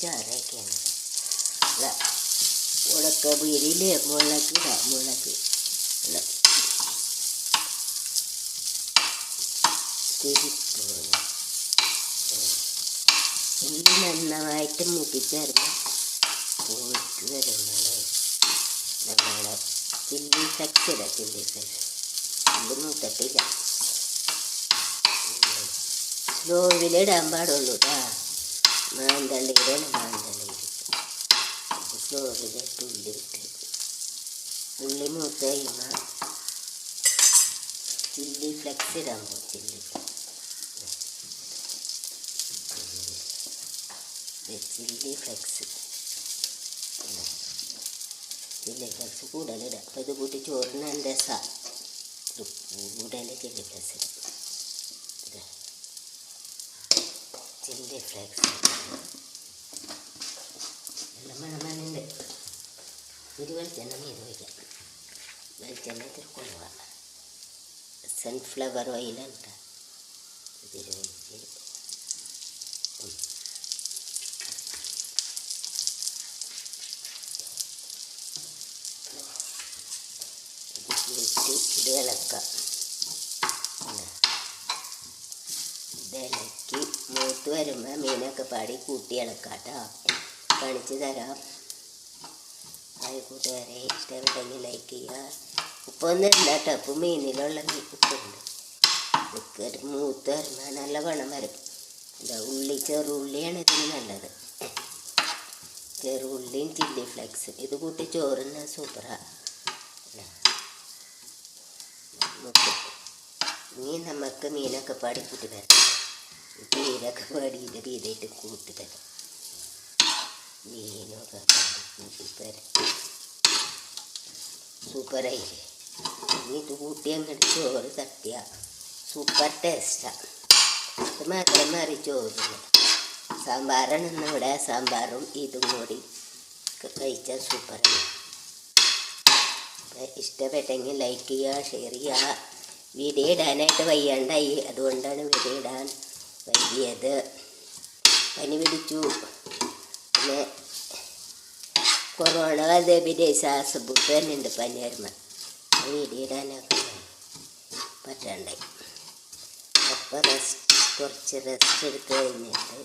ചാറയൊക്കെയാണ്. മുളക് പൊരിയില് മുളക് തിരിപ്പോല ഉള്ളി നന്നായിട്ട് മുട്ടിച്ചേർന്ന് പോയിട്ട് വരുമ്പോൾ നമ്മളെ ചില്ലി ഫ്ലെക്സ് ഇത് മൂത്തിട്ടില്ല. സ്ലോവിലിടാൻ പാടുള്ളൂ കേട്ടോ. മാന്തള്ളിയിലാണ് സ്ലോവിലിട്ട് ഉള്ളി മൂത്ത് കഴിയുമ്പോൾ ചില്ലി ഫ്ലെക്സ് ഇടാൻ പോകും. ചില്ലി ഫ്ലെക്സ് കൂടുതലിടാം. അപ്പോൾ ഇത് കൂട്ടി ചോറിന് നല്ല രസമാണ്. കൂടുതൽ ചില്ലി ഫ്ലെക്സ് ഇടാം. ചില്ലി ഫ്ലെക്സ് എല്ലാം മണമാനുണ്ട്. ഒരു വെളിച്ചെണ്ണ മീൻ വയ്ക്കാം. വെളിച്ചെണ്ണ ഇത്തിരി കൊണ്ടുപോകാം. സൺഫ്ലവർ ഓയിലാണ് കേട്ടോ. ഇതിൽ ഒഴിച്ച് ഇത് ഇളക്കാം. ഇളക്കി മൂത്ത് വരുമ്പോൾ മീനൊക്കെ പാടി കൂട്ടി ഇളക്കാം കേട്ടോ. കാണിച്ച് തരാം. അത് കൂട്ടുകാരെ ഇഷ്ടപ്പെട്ടെങ്കിൽ ലൈക്ക് ചെയ്യുക. ഉപ്പൊന്നും ഇല്ല കേട്ടോ. ഉപ്പ് മീനിലുള്ള ഉപ്പുണ്ട്. ഇതൊക്കെ മൂത്ത് വരുമ്പോൾ നല്ല മണം വരും. ചെറുള്ളിയാണ് ഇതിന് നല്ലത്. ചെറുള്ളിയും ചില്ലി ഫ്ലെക്സ് ഇത് കൂട്ടി ചോറിന് സൂപ്പറാണ്. ഇനി നമുക്ക് മീനൊക്കെ പാടി കൂട്ടി തരാം. മീനൊക്കെ പാടിയിട്ട് രീതിയായിട്ട് കൂട്ടി തരാം. മീനൊക്കെ പാടി കൂട്ടി തരാം. സൂപ്പറായില്ലേ? ഇനി ഇത് കൂട്ടി അങ്ങോട്ട് ചോറ് തട്ടിയ സൂപ്പർ ടേസ്റ്റാണ്. ഇത് മാത്രം മാറി ചോറില്ല. സാമ്പാറാണ് ഇന്നിവിടെ. സാമ്പാറും ഇതും കൂടി കഴിച്ചാൽ സൂപ്പറാണ്. ഇഷ്ടപ്പെട്ടെങ്കിൽ ലൈക്ക് ചെയ്യുക, ഷെയർ ചെയ്യുക. വീഡിയോ ഇടാനായിട്ട് വയ്യാണ്ടായി, അതുകൊണ്ടാണ് വീഡിയോ ഇടാൻ വൈകിയത്. പനി പിടിച്ചു. പിന്നെ കൊറോണ പിന്നെ ശ്വാസമുട്ട് തന്നെ ഉണ്ട്. പനി വരുമ്പോൾ വീഡിയോ ഇടാനൊക്കെ പറ്റാണ്ടായി. അപ്പോൾ കുറച്ച് റെസ്റ്റ് എടുത്ത് കഴിഞ്ഞിട്ട്